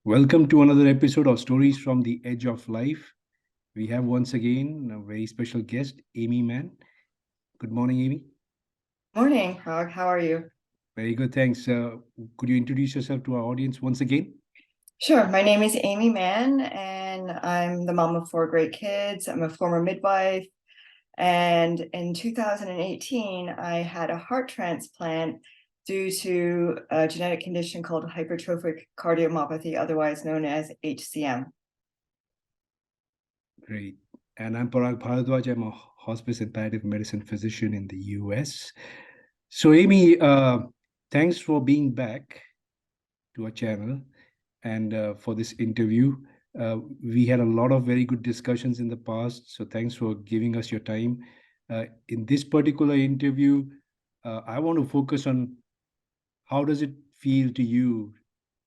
Welcome to another episode of Stories from the Edge of Life. We have once again a very special guest, Amy Mann. Good morning, Amy. Morning, Prague. How are you? Very good, thanks. Could you introduce yourself to our audience once again? Sure. My name is Amy Mann, and I'm the mom of four great kids. I'm a former midwife. And in 2018, I had a heart transplant due to a genetic condition called hypertrophic cardiomyopathy, otherwise known as HCM. Great. And I'm Parag Bharadwaj. I'm a hospice and palliative medicine physician in the US. So, Amy, thanks for being back to our channel and for this interview. We had a lot of very good discussions in the past, so thanks for giving us your time. In this particular interview, I want to focus on how does it feel to you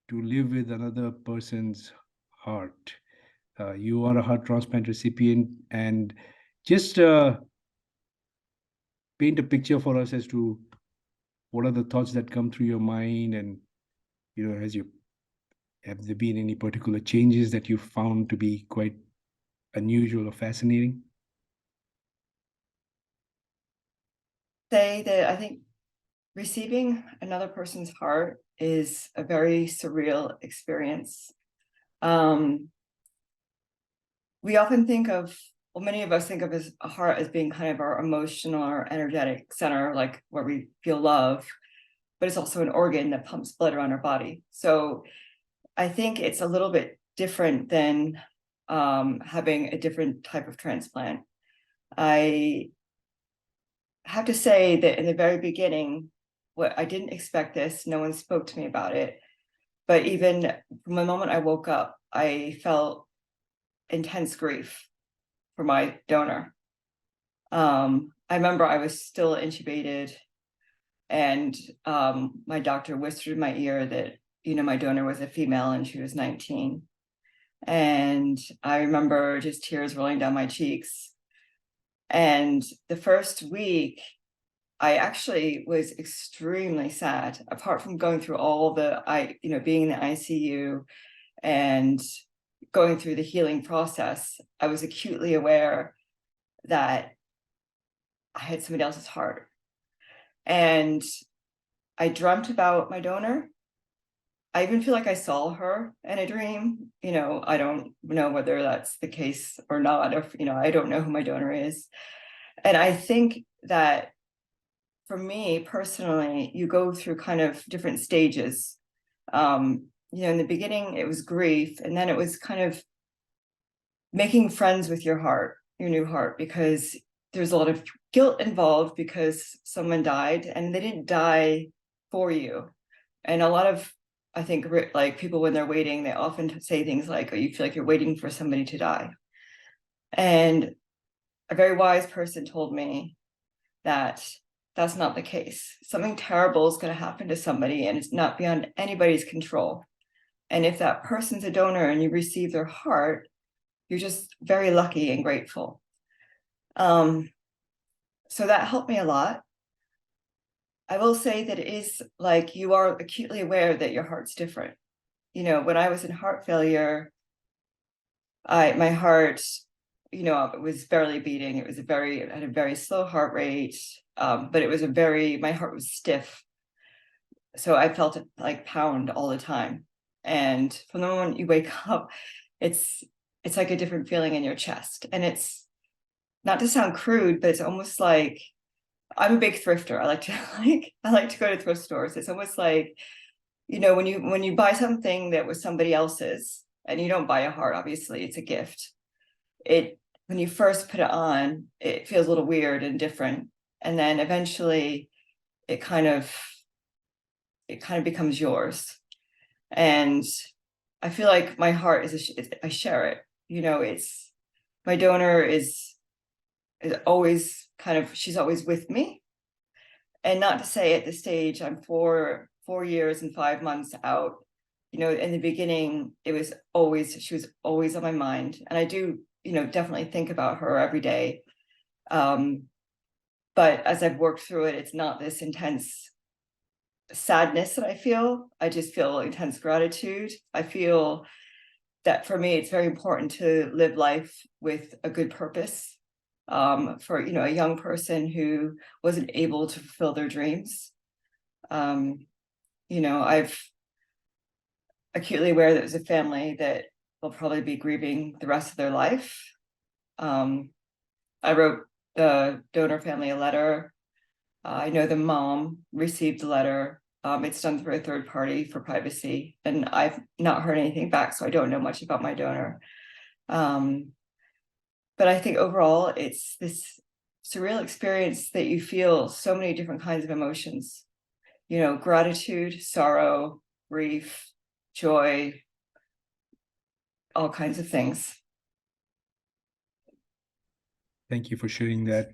to live with another person's heart. You are a heart transplant recipient, and just paint a picture for us as to what are the thoughts that come through your mind, and as you have there been any particular changes that you found to be quite unusual or fascinating? Say that I think receiving another person's heart is a very surreal experience. We often think of, well, many of us think of as a heart as being kind of our emotional or energetic center, like where we feel love, but it's also an organ that pumps blood around our body. So I think it's a little bit different than having a different type of transplant. I have to say that in the very beginning, I didn't expect this. No one spoke to me about it. But even from the moment I woke up, I felt intense grief for my donor. I remember I was still intubated, and my doctor whispered in my ear that my donor was a female and she was 19. And I remember just tears rolling down my cheeks. And the first week, I actually was extremely sad. Apart from going through all being in the ICU and going through the healing process, I was acutely aware that I had somebody else's heart. And I dreamt about my donor. I even feel like I saw her in a dream. I don't know whether that's the case or not. I don't know who my donor is. And I think that for me personally, you go through kind of different stages. In the beginning, it was grief, and then it was kind of making friends with your heart, your new heart, because there's a lot of guilt involved because someone died and they didn't die for you. And a lot of, I think, like people when they're waiting, they often say things like, oh, you feel like you're waiting for somebody to die. And a very wise person told me that that's not the case. Something terrible is going to happen to somebody and it's not beyond anybody's control. And if that person's a donor and you receive their heart, you're just very lucky and grateful. So that helped me a lot. I will say that it is like you are acutely aware that your heart's different. When I was in heart failure, my heart, it was barely beating. It had a very slow heart rate, but my heart was stiff. So I felt it like pound all the time. And from the moment you wake up, it's like a different feeling in your chest. And it's not to sound crude, but it's almost like I'm a big thrifter. I like to go to thrift stores. It's almost like, when you buy something that was somebody else's, and you don't buy a heart, obviously, it's a gift. When you first put it on, it feels a little weird and different. And then eventually it kind of becomes yours. And I feel like my heart I share it. It's my donor is always she's always with me. And not to say at this stage, I'm 4 years and 5 months out. In the beginning, she was always on my mind. And I do, definitely think about her every day. But as I've worked through it, it's not this intense sadness that I feel. I just feel intense gratitude. I feel that for me, it's very important to live life with a good purpose. For a young person who wasn't able to fulfill their dreams. I've acutely aware that there's a family that will probably be grieving the rest of their life. I wrote the donor family a letter. I know the mom received the letter. It's done through a third party for privacy, and I've not heard anything back, so I don't know much about my donor. But I think overall, it's this surreal experience that you feel so many different kinds of emotions, gratitude, sorrow, grief, joy, all kinds of things. Thank you for sharing that.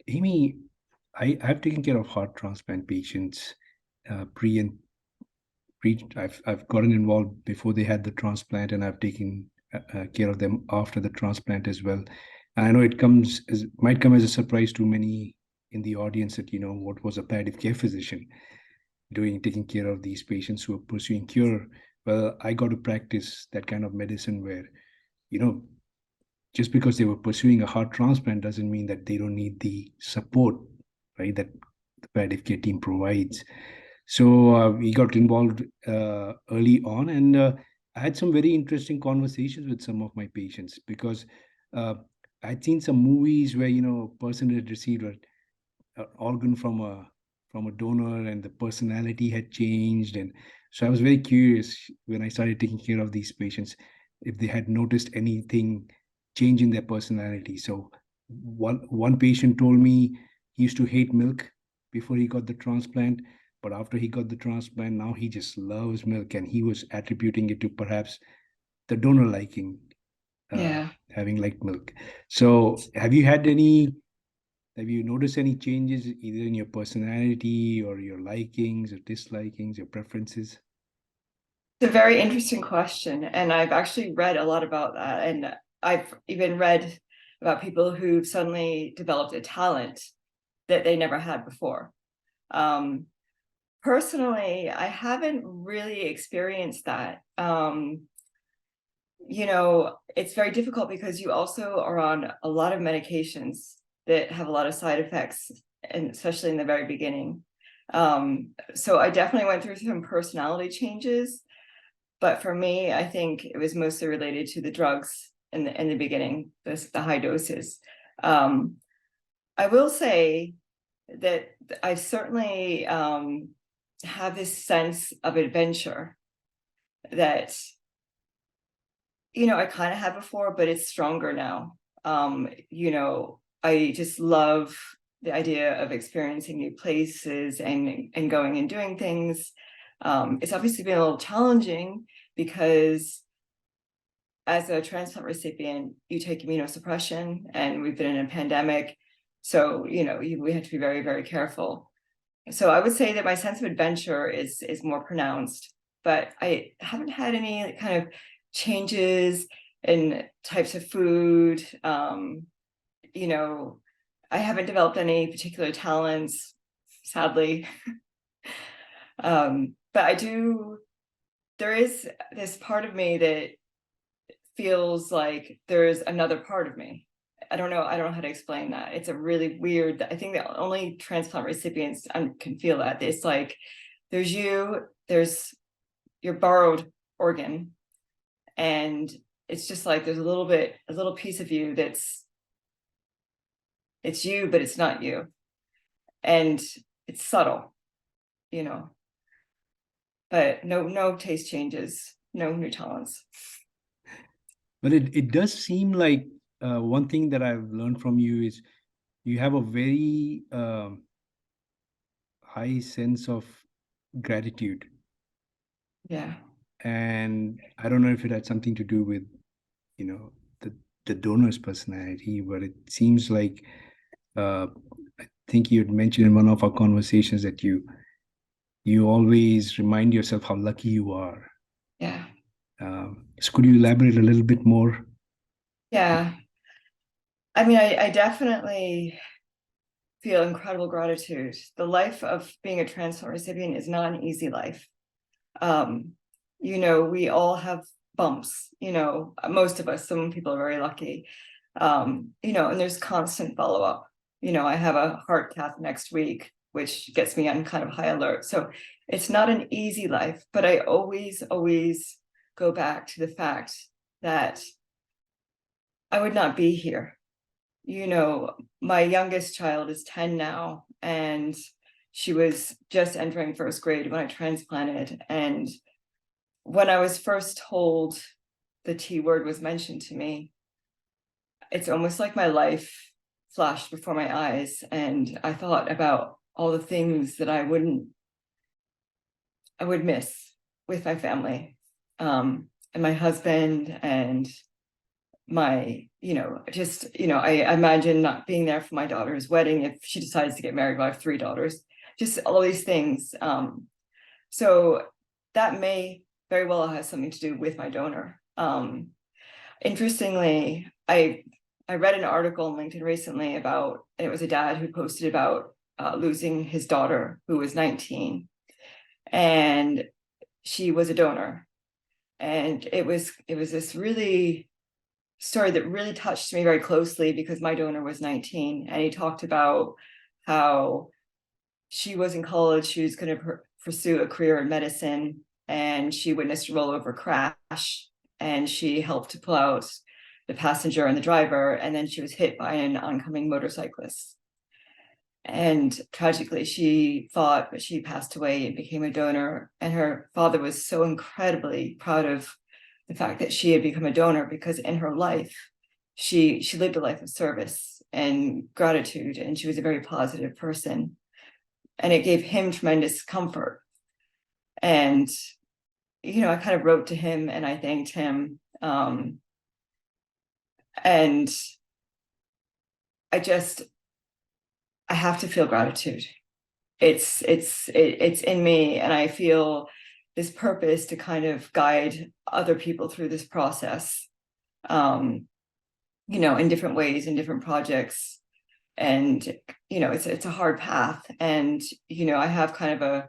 Amy, I've taken care of heart transplant patients pre and I've gotten involved before they had the transplant, and I've taken care of them after the transplant as well. And I know might come as a surprise to many in the audience that what was a palliative care physician doing, taking care of these patients who are pursuing cure. Well, I got to practice that kind of medicine where you know just because they were pursuing a heart transplant doesn't mean that they don't need the support, right? That the palliative care team provides. So we got involved early on, and I had some very interesting conversations with some of my patients because uh, I'd seen some movies where a person had received an organ from a donor, and the personality had changed. And so I was very curious when I started taking care of these patients if they had noticed anything change in their personality. So one patient told me he used to hate milk before he got the transplant, but after he got the transplant, now he just loves milk, and he was attributing it to perhaps the donor liking, Yeah. having liked milk. So have you noticed any changes either in your personality or your likings or dislikings, your preferences? It's a very interesting question. And I've actually read a lot about that. And I've even read about people who've suddenly developed a talent that they never had before. Personally, I haven't really experienced that. It's very difficult because you also are on a lot of medications that have a lot of side effects, and especially in the very beginning. So I definitely went through some personality changes, but for me, I think it was mostly related to the drugs in the beginning, the high doses. Um, I will say that I certainly have this sense of adventure that I kind of had before, but it's stronger now. I just love the idea of experiencing new places and going and doing things. It's obviously been a little challenging because as a transplant recipient, you take immunosuppression, and we've been in a pandemic. So, we have to be very, very careful. So I would say that my sense of adventure is more pronounced, but I haven't had any kind of changes in types of food. You know, I haven't developed any particular talents, sadly. But there is this part of me that feels like there's another part of me. I don't know how to explain that. It's a really weird, I think that only transplant recipients can feel that. It's like there's there's your borrowed organ, and it's just like there's a little piece of you it's you, but it's not you. And it's subtle, you know, but no taste changes, no new talents. But it does seem like one thing that I've learned from you is you have a very high sense of gratitude. Yeah. And I don't know if it had something to do with, you know, the, the donor's personality, but it seems like uh, I think you had mentioned in one of our conversations that you always remind yourself how lucky you are. Yeah. So could you elaborate a little bit more? Yeah. I mean, I definitely feel incredible gratitude. The life of being a transplant recipient is not an easy life. We all have bumps, most of us, some people are very lucky. And there's constant follow-up. I have a heart cath next week, which gets me on kind of high alert. So it's not an easy life, but I always go back to the fact that I would not be here. My youngest child is 10 now, and she was just entering first grade when I transplanted. And when I was first told the T word was mentioned to me, it's almost like my life flashed before my eyes, and I thought about all the things that I would miss with my family, and my husband, and my, I imagine not being there for my daughter's wedding if she decides to get married. I have 3 daughters, just all these things. So that may very well have something to do with my donor. Interestingly, I read an article on LinkedIn recently about, it was a dad who posted about losing his daughter who was 19, and she was a donor. And it was this really story that really touched me very closely, because my donor was 19, and he talked about how she was in college, she was going to pursue a career in medicine, and she witnessed a rollover crash, and she helped to pull out the passenger and the driver, and then she was hit by an oncoming motorcyclist. And tragically, she fought, but she passed away and became a donor. And her father was so incredibly proud of the fact that she had become a donor, because in her life, she lived a life of service and gratitude, and she was a very positive person. And it gave him tremendous comfort. And, I kind of wrote to him and I thanked him. And I have to feel gratitude. It's in me, and I feel this purpose to kind of guide other people through this process, in different ways, in different projects. And, it's a hard path. And, I have kind of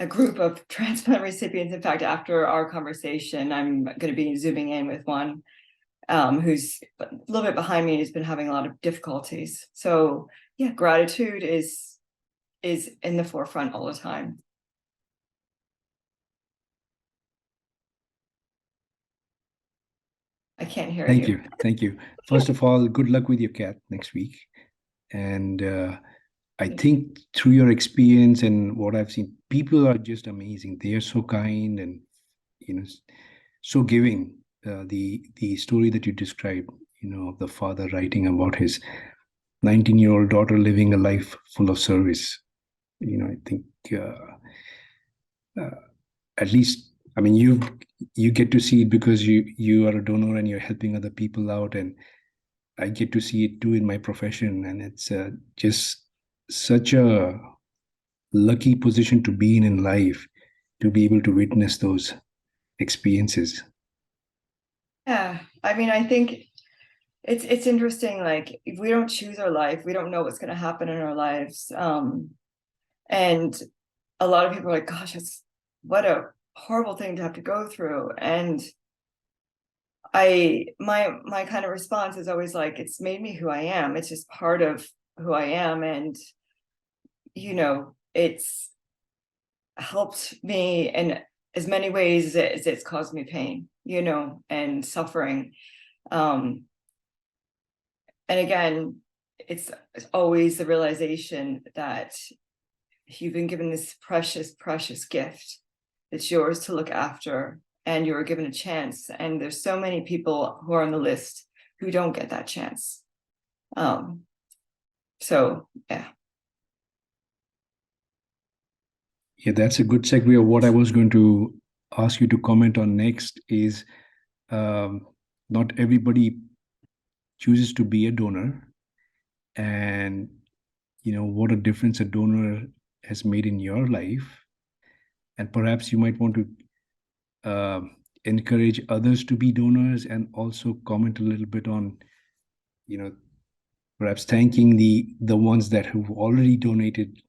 a group of transplant recipients. In fact, after our conversation, I'm going to be zooming in with one who's a little bit behind me and has been having a lot of difficulties. So yeah, gratitude is in the forefront all the time. I can't hear Thank you. you. Thank you. First of all, good luck with your cat next week. And I think through your experience and what I've seen, people are just amazing. They are so kind and, so giving. The story that you described, of the father writing about his 19-year-old daughter living a life full of service. I think at least, I mean, you get to see it because you are a donor and you're helping other people out, and I get to see it too in my profession, and it's just such a lucky position to be in life, to be able to witness those experiences. Yeah, I mean, I think it's interesting. Like, if we don't choose our life, we don't know what's going to happen in our lives. And a lot of people are like, "Gosh, what a horrible thing to have to go through." And my kind of response is always like, it's made me who I am. It's just part of who I am. And, it's helped me in as many ways as it's caused me pain, and suffering. And again, it's always the realization that you've been given this precious, precious gift. It's yours to look after, and you were given a chance. And there's so many people who are on the list who don't get that chance. So yeah. Yeah, that's a good segue of what I was going to ask you to comment on next is not everybody chooses to be a donor, and what a difference a donor has made in your life, and perhaps you might want to encourage others to be donors, and also comment a little bit on perhaps thanking the ones that who've already donated,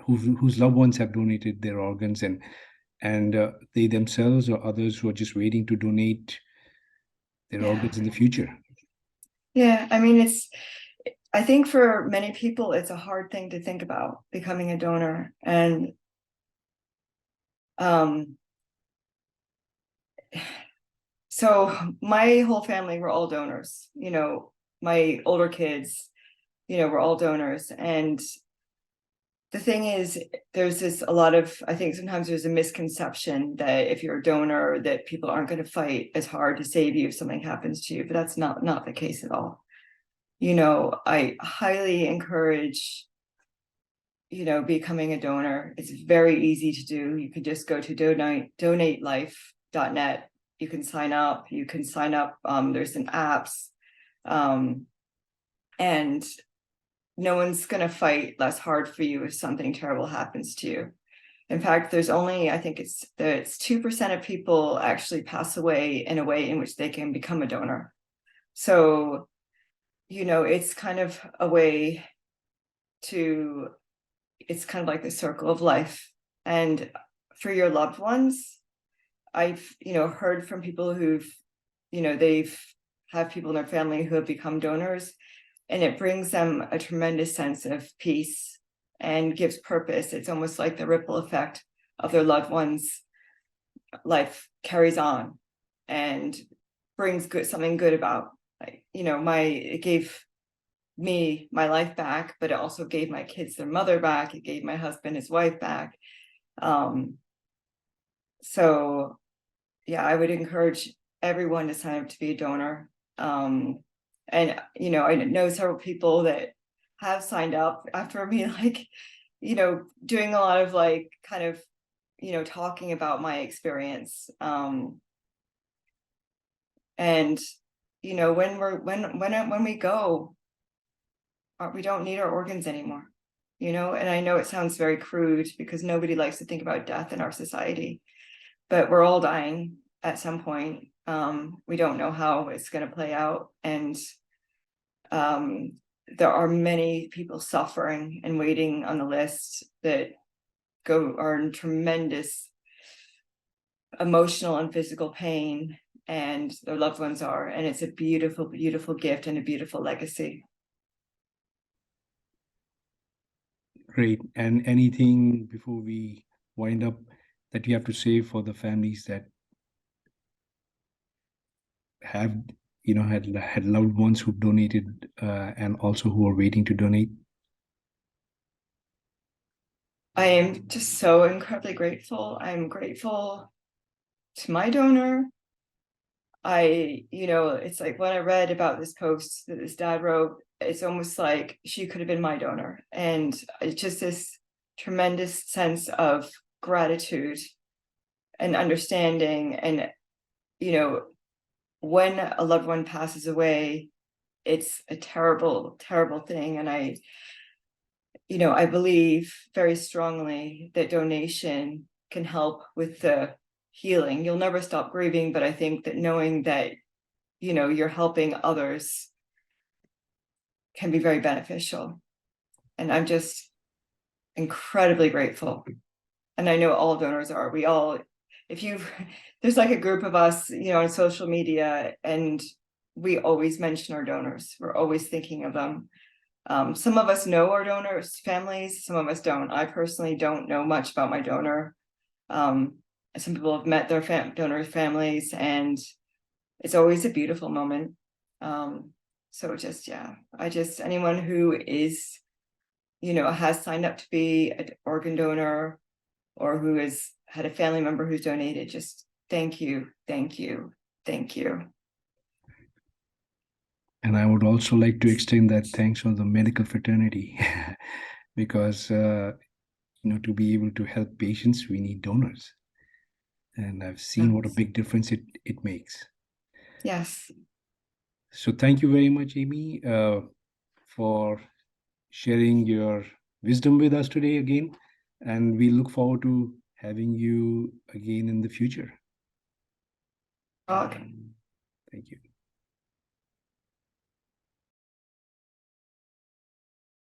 whose loved ones have donated their organs, and they themselves or others who are just waiting to donate their organs in the future. Yeah, I mean, I think for many people, it's a hard thing to think about becoming a donor. And so my whole family were all donors, my older kids, were all donors. And the thing is, there's a lot of, I think sometimes there's a misconception that if you're a donor, that people aren't going to fight as hard to save you if something happens to you, but that's not the case at all. I highly encourage, becoming a donor. It's very easy to do. You can just go to donatelife.net. You can sign up. There's some apps. And no one's going to fight less hard for you if something terrible happens to you. In fact, there's only, I think it's 2% of people actually pass away in a way in which they can become a donor. So, it's kind of a way to, it's kind of like the circle of life. And for your loved ones, I've, heard from people who've, they've have people in their family who have become donors, and it brings them a tremendous sense of peace and gives purpose. It's almost like the ripple effect of their loved ones' life carries on and brings something good about. It gave me my life back, but it also gave my kids their mother back. It gave my husband his wife back. So yeah, I would encourage everyone to sign up to be a donor. And I know several people that have signed up after me, like, doing a lot of like kind of, talking about my experience. And when we go, we don't need our organs anymore. And I know it sounds very crude because nobody likes to think about death in our society, but we're all dying at some point. We don't know how it's going to play out. And there are many people suffering and waiting on the list that are in tremendous emotional and physical pain, and their loved ones are. And it's a beautiful, beautiful gift and a beautiful legacy. Great. And anything before we wind up that you have to say for the families that have, had loved ones who donated and also who are waiting to donate? I am just so incredibly grateful. I'm grateful to my donor. It's like when I read about this post that this dad wrote, it's almost like she could have been my donor. And it's just this tremendous sense of gratitude and understanding. And, when a loved one passes away, it's a terrible, terrible thing. And I believe very strongly that donation can help with the healing. You'll never stop grieving, but I think that knowing that, you're helping others can be very beneficial. And I'm just incredibly grateful. And I know all donors are. There's like a group of us, on social media, and we always mention our donors. We're always thinking of them. Some of us know our donors' families, some of us don't. I personally don't know much about my donor. Some people have met their donors' families, and it's always a beautiful moment. So anyone who is, has signed up to be an organ donor or who has had a family member who's donated, just thank you, thank you, thank you. And I would also like to extend that thanks on the medical fraternity because, to be able to help patients, we need donors. And I've seen what a big difference it makes. Yes. So thank you very much, Amy, for sharing your wisdom with us today again. And we look forward to having you again in the future. Okay. Thank you.